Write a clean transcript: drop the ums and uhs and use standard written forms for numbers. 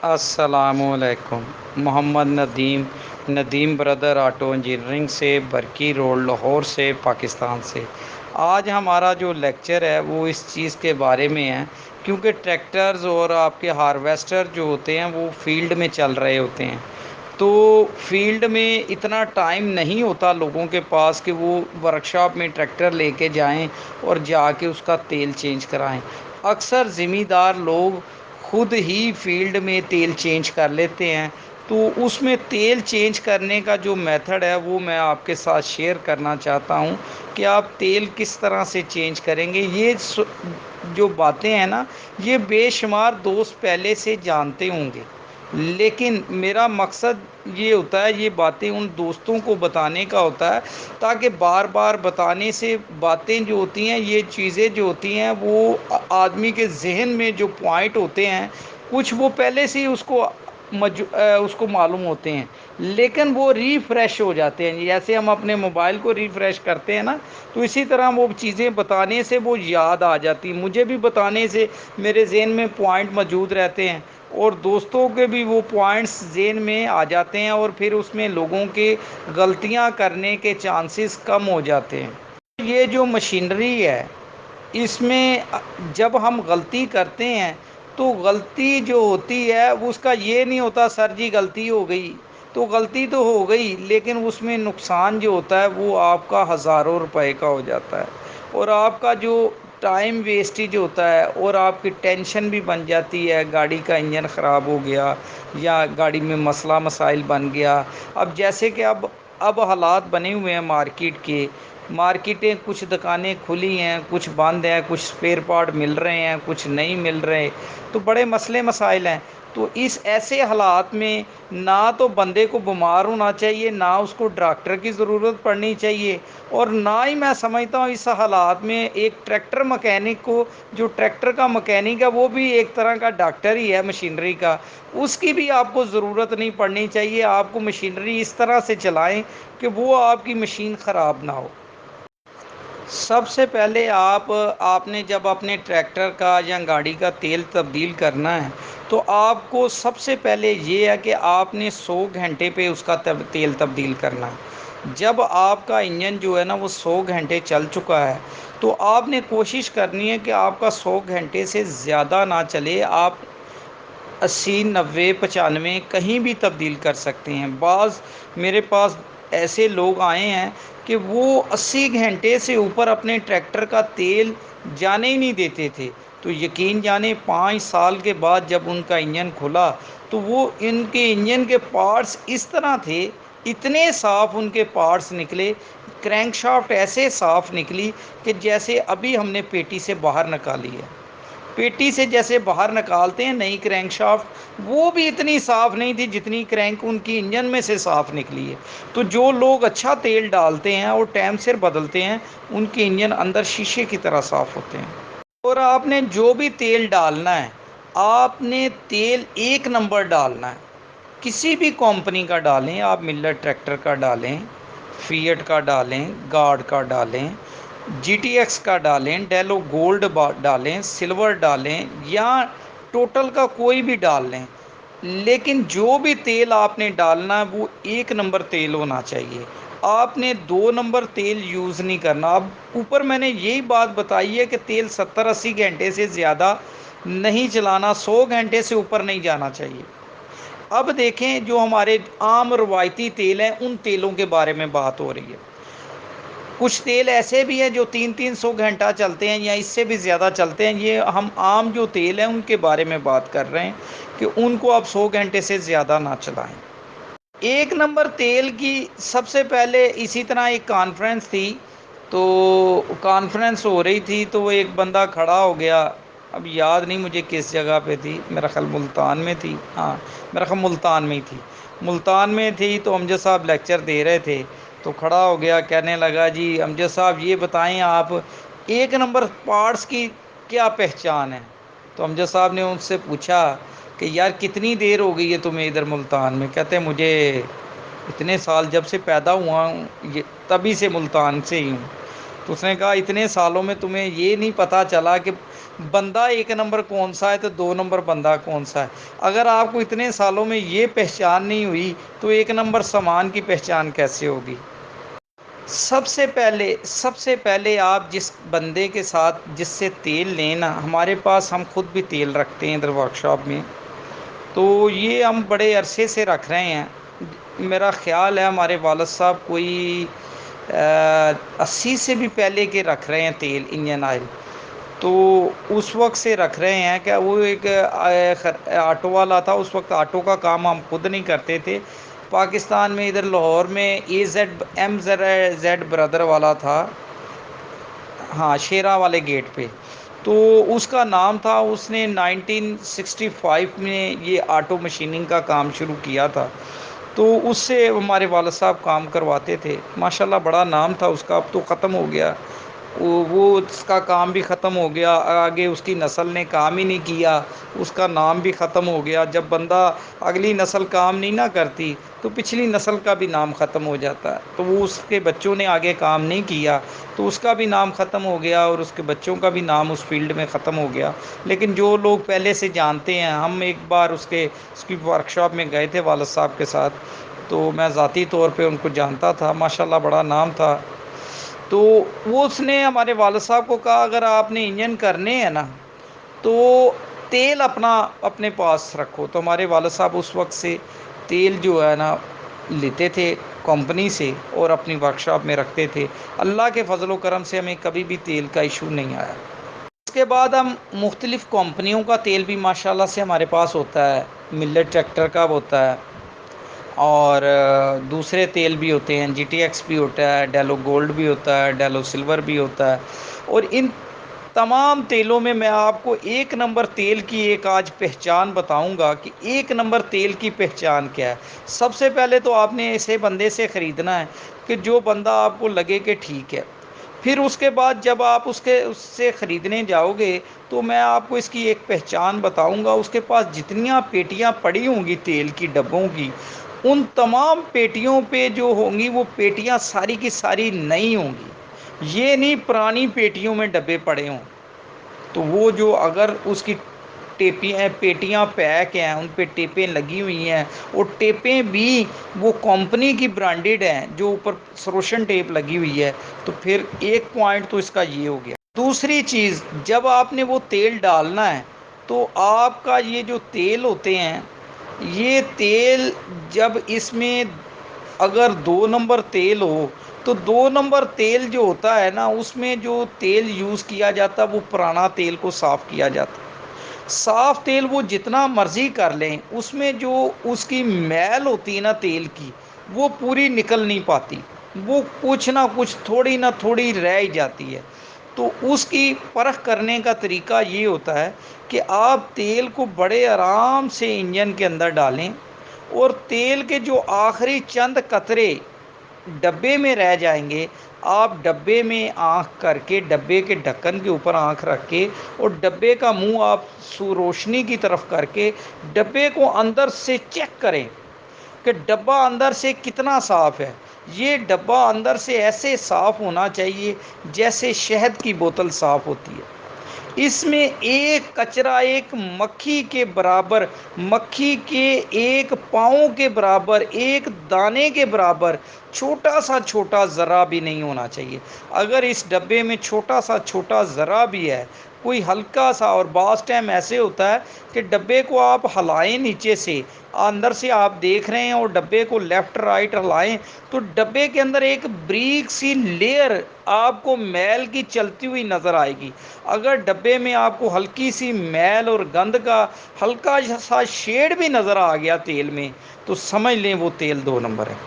السلام علیکم۔ محمد Nadeem brother auto engineering سے، برکی روڈ، لاہور سے، پاکستان سے۔ آج ہمارا جو لیکچر ہے وہ اس چیز کے بارے میں ہے، کیونکہ ٹریکٹرز اور آپ کے ہارویسٹر جو ہوتے ہیں وہ فیلڈ میں چل رہے ہوتے ہیں، تو فیلڈ میں اتنا ٹائم نہیں ہوتا لوگوں کے پاس کہ وہ ورکشاپ میں ٹریکٹر لے کے جائیں اور جا کے اس کا تیل چینج کرائیں۔ اکثر ذمہ دار لوگ خود ہی فیلڈ میں تیل چینج کر لیتے ہیں، تو اس میں تیل چینج کرنے کا جو میتھڈ ہے وہ میں آپ کے ساتھ شیئر کرنا چاہتا ہوں کہ آپ تیل کس طرح سے چینج کریں گے۔ یہ جو باتیں ہیں نا، یہ بے شمار دوست پہلے سے جانتے ہوں گے، لیکن میرا مقصد یہ ہوتا ہے، یہ باتیں ان دوستوں کو بتانے کا ہوتا ہے تاکہ بار بار بتانے سے باتیں جو ہوتی ہیں، یہ چیزیں جو ہوتی ہیں، وہ آدمی کے ذہن میں جو پوائنٹ ہوتے ہیں کچھ وہ پہلے سے ہی اس کو معلوم ہوتے ہیں، لیکن وہ ریفریش ہو جاتے ہیں۔ جیسے ہم اپنے موبائل کو ریفریش کرتے ہیں نا، تو اسی طرح وہ چیزیں بتانے سے وہ یاد آ جاتی، مجھے بھی بتانے سے میرے ذہن میں پوائنٹ موجود رہتے ہیں، اور دوستوں کے بھی وہ پوائنٹس ذہن میں آ جاتے ہیں، اور پھر اس میں لوگوں کے غلطیاں کرنے کے چانسز کم ہو جاتے ہیں۔ یہ جو مشینری ہے، اس میں جب ہم غلطی کرتے ہیں تو غلطی جو ہوتی ہے اس کا یہ نہیں ہوتا سر جی غلطی ہو گئی، تو غلطی تو ہو گئی، لیکن اس میں نقصان جو ہوتا ہے وہ آپ کا ہزاروں روپے کا ہو جاتا ہے، اور آپ کا جو ٹائم ویسٹیج ہوتا ہے، اور آپ کی ٹینشن بھی بن جاتی ہے۔ گاڑی کا انجن خراب ہو گیا یا گاڑی میں مسئلہ مسائل بن گیا۔ اب جیسے کہ اب حالات بنے ہوئے ہیں مارکیٹیں، کچھ دکانیں کھلی ہیں، کچھ بند ہیں، کچھ اسپیئر پارٹ مل رہے ہیں، کچھ نہیں مل رہے، تو بڑے مسئلے مسائل ہیں۔ تو اس ایسے حالات میں نہ تو بندے کو بیمار ہونا چاہیے، نہ اس کو ڈاکٹر کی ضرورت پڑنی چاہیے، اور نہ ہی میں سمجھتا ہوں اس حالات میں ایک ٹریکٹر مکینک کو، جو ٹریکٹر کا مکینک ہے وہ بھی ایک طرح کا ڈاکٹر ہی ہے مشینری کا، اس کی بھی آپ کو ضرورت نہیں پڑنی چاہیے۔ آپ کو مشینری اس طرح سے چلائیں کہ وہ آپ کی مشین خراب نہ ہو۔ سب سے پہلے آپ نے جب اپنے ٹریکٹر کا یا گاڑی کا تیل تبدیل کرنا ہے، تو آپ کو سب سے پہلے یہ ہے کہ آپ نے 100 گھنٹے پہ اس کا تیل تبدیل کرنا ہے۔ جب آپ کا انجن جو ہے نا وہ 100 گھنٹے چل چکا ہے، تو آپ نے کوشش کرنی ہے کہ آپ کا 100 گھنٹے سے زیادہ نہ چلے، آپ 80، 90، 95 کہیں بھی تبدیل کر سکتے ہیں۔ بعض میرے پاس ایسے لوگ آئے ہیں کہ وہ 80 گھنٹے سے اوپر اپنے ٹریکٹر کا تیل جانے ہی نہیں دیتے تھے، تو یقین جانے 5 سال کے بعد جب ان کا انجن کھلا تو وہ ان کے انجن کے پارٹس اس طرح تھے، اتنے صاف ان کے پارٹس نکلے، کرینک شافٹ ایسے صاف نکلی کہ جیسے ابھی ہم نے پیٹی سے باہر نکالی ہے۔ پیٹی سے جیسے باہر نکالتے ہیں نئی کرینک شافٹ، وہ بھی اتنی صاف نہیں تھی جتنی کرینک ان کی انجن میں سے صاف نکلی ہے۔ تو جو لوگ اچھا تیل ڈالتے ہیں اور ٹائم سے بدلتے ہیں، ان کے انجن اندر شیشے کی طرح صاف ہوتے ہیں۔ اور آپ نے جو بھی تیل ڈالنا ہے، آپ نے تیل 1 نمبر ڈالنا ہے، کسی بھی کمپنی کا ڈالیں، آپ ملر ٹریکٹر کا ڈالیں، فیٹ کا ڈالیں، گارڈ کا ڈالیں، جی ٹی ایکس کا ڈالیں، ڈیلو گولڈ ڈالیں، سلور ڈالیں، یا ٹوٹل کا کوئی بھی ڈال لیں، لیکن جو بھی تیل آپ نے ڈالنا ہے وہ 1 نمبر تیل ہونا چاہیے۔ آپ نے 2 نمبر تیل یوز نہیں کرنا۔ اب اوپر میں نے یہی بات بتائی ہے کہ تیل 70-80 گھنٹے سے زیادہ نہیں چلانا، 100 گھنٹے سے اوپر نہیں جانا چاہیے۔ اب دیکھیں جو ہمارے عام روایتی تیل ہیں، ان تیلوں کے بارے میں بات ہو رہی ہے۔ کچھ تیل ایسے بھی ہیں جو 300 گھنٹہ چلتے ہیں یا اس سے بھی زیادہ چلتے ہیں، یہ ہم عام جو تیل ہیں ان کے بارے میں بات کر رہے ہیں کہ ان کو آپ 100 گھنٹے سے زیادہ نہ چلائیں۔ 1 نمبر تیل کی سب سے پہلے اسی طرح ایک کانفرنس تھی، تو کانفرنس ہو رہی تھی، تو وہ ایک بندہ کھڑا ہو گیا، اب یاد نہیں مجھے کس جگہ پہ تھی، میرا خیال ملتان میں تھی، ہاں میرا خیال ملتان میں ہی تھی، ملتان میں تھی، تو امجد صاحب لیکچر دے رہے تھے، تو کھڑا ہو گیا، کہنے لگا جی امجد صاحب یہ بتائیں آپ 1 نمبر پارٹس کی کیا پہچان ہے؟ تو امجد صاحب نے ان سے پوچھا کہ یار کتنی دیر ہو گئی ہے تمہیں ادھر ملتان میں؟ کہتے ہیں مجھے اتنے سال، جب سے پیدا ہوا ہوں، یہ تبھی سے ملتان سے ہی ہوں۔ تو اس نے کہا اتنے سالوں میں تمہیں یہ نہیں پتا چلا کہ بندہ ایک نمبر کون سا ہے تو دو نمبر بندہ کون سا ہے؟ اگر آپ کو اتنے سالوں میں یہ پہچان نہیں ہوئی تو ایک نمبر سامان کی پہچان کیسے ہوگی؟ سب سے پہلے آپ جس بندے کے ساتھ جس سے تیل لیں نا، ہمارے پاس ہم خود بھی تیل رکھتے ہیں ادھر ورکشاپ میں، تو یہ ہم بڑے عرصے سے رکھ رہے ہیں۔ میرا خیال ہے ہمارے والد صاحب کوئی 80 سے بھی پہلے کے رکھ رہے ہیں تیل، انجن آئل۔ تو اس وقت سے رکھ رہے ہیں کہ وہ ایک آٹو والا تھا، اس وقت آٹو کا کام ہم خود نہیں کرتے تھے۔ پاکستان میں ادھر لاہور میں AZM بردر والا تھا، ہاں شیرا والے گیٹ پہ۔ تو اس کا نام تھا، اس نے 1965 میں یہ آٹو مشیننگ کا کام شروع کیا تھا۔ تو اس سے ہمارے والد صاحب کام کرواتے تھے، ماشاءاللہ بڑا نام تھا اس کا، اب تو ختم ہو گیا۔ وہ اس کا کام بھی ختم ہو گیا، آگے اس کی نسل نے کام ہی نہیں کیا، اس کا نام بھی ختم ہو گیا۔ جب بندہ اگلی نسل کام نہیں نہ کرتی تو پچھلی نسل کا بھی نام ختم ہو جاتا ہے، تو وہ اس کے بچوں نے آگے کام نہیں کیا تو اس کا بھی نام ختم ہو گیا اور اس کے بچوں کا بھی نام اس فیلڈ میں ختم ہو گیا۔ لیکن جو لوگ پہلے سے جانتے ہیں، ہم ایک بار اس کی ورکشاپ میں گئے تھے والد صاحب کے ساتھ، تو میں ذاتی طور پہ ان کو جانتا تھا، ماشاءاللہ بڑا نام تھا۔ تو وہ اس نے ہمارے والد صاحب کو کہا اگر آپ نے انجن کرنے ہیں نا تو تیل اپنے پاس رکھو۔ تو ہمارے والد صاحب اس وقت سے تیل جو ہے نا لیتے تھے کمپنی سے اور اپنی ورکشاپ میں رکھتے تھے۔ اللہ کے فضل و کرم سے ہمیں کبھی بھی تیل کا ایشو نہیں آیا۔ اس کے بعد ہم مختلف کمپنیوں کا تیل بھی ماشاءاللہ سے ہمارے پاس ہوتا ہے، ملٹ ٹریکٹر کا ہوتا ہے اور دوسرے تیل بھی ہوتے ہیں، GTX بھی ہوتا ہے، ڈیلو گولڈ بھی ہوتا ہے، ڈیلو سلور بھی ہوتا ہے۔ اور ان تمام تیلوں میں میں آپ کو ایک نمبر تیل کی ایک آج پہچان بتاؤں گا کہ ایک نمبر تیل کی پہچان کیا ہے۔ سب سے پہلے تو آپ نے ایسے بندے سے خریدنا ہے کہ جو بندہ آپ کو لگے کہ ٹھیک ہے۔ پھر اس کے بعد جب آپ اس سے خریدنے جاؤ گے تو میں آپ کو اس کی ایک پہچان بتاؤں گا۔ اس کے پاس جتنیاں پیٹیاں پڑی ہوں گی تیل کی ڈبوں کی، ان تمام پیٹیوں پہ جو ہوں گی وہ پیٹیاں ساری کی ساری نئی ہوں گی، یہ نہیں پرانی پیٹیوں میں ڈبے پڑے ہوں۔ تو وہ جو اگر اس کی پیٹیاں پیک ہیں، ان پہ ٹیپیں لگی ہوئی ہیں، اور ٹیپیں بھی وہ کمپنی کی برانڈیڈ ہیں جو اوپر سروشن ٹیپ لگی ہوئی ہے، تو پھر ایک پوائنٹ تو اس کا یہ ہو گیا۔ دوسری چیز، جب آپ نے وہ تیل ڈالنا ہے تو آپ کا یہ جو تیل ہوتے ہیں، یہ تیل جب اس میں اگر 2 نمبر تیل ہو تو 2 نمبر تیل جو ہوتا ہے نا، اس میں جو تیل یوز کیا جاتا ہے وہ پرانا تیل کو صاف کیا جاتا ہے۔ صاف تیل وہ جتنا مرضی کر لیں، اس میں جو اس کی میل ہوتی ہے نا تیل کی، وہ پوری نکل نہیں پاتی، وہ کچھ نہ کچھ تھوڑی نہ تھوڑی رہ ہی جاتی ہے۔ تو اس کی پرکھ کرنے کا طریقہ یہ ہوتا ہے کہ آپ تیل کو بڑے آرام سے انجن کے اندر ڈالیں اور تیل کے جو آخری چند قطرے ڈبے میں رہ جائیں گے، آپ ڈبے میں آنکھ کر کے، ڈبے کے ڈھکن کے اوپر آنکھ رکھ کے اور ڈبے کا منہ آپ روشنی کی طرف کر کے ڈبے کو اندر سے چیک کریں کہ ڈبہ اندر سے کتنا صاف ہے۔ یہ ڈبہ اندر سے ایسے صاف ہونا چاہیے جیسے شہد کی بوتل صاف ہوتی ہے۔ اس میں ایک کچرا، ایک مکھی کے برابر، مکھی کے ایک پاؤں کے برابر، ایک دانے کے برابر چھوٹا سا چھوٹا ذرہ بھی نہیں ہونا چاہیے۔ اگر اس ڈبے میں چھوٹا سا چھوٹا ذرہ بھی ہے، کوئی ہلکا سا، اور بعض ٹائم ایسے ہوتا ہے کہ ڈبے کو آپ ہلائیں نیچے سے، اندر سے آپ دیکھ رہے ہیں اور ڈبے کو لیفٹ رائٹ ہلائیں تو ڈبے کے اندر ایک بریک سی لیئر آپ کو میل کی چلتی ہوئی نظر آئے گی۔ اگر ڈبے میں آپ کو ہلکی سی میل اور گند کا ہلکا سا شیڈ بھی نظر آ گیا تیل میں تو سمجھ لیں وہ تیل 2 نمبر ہے۔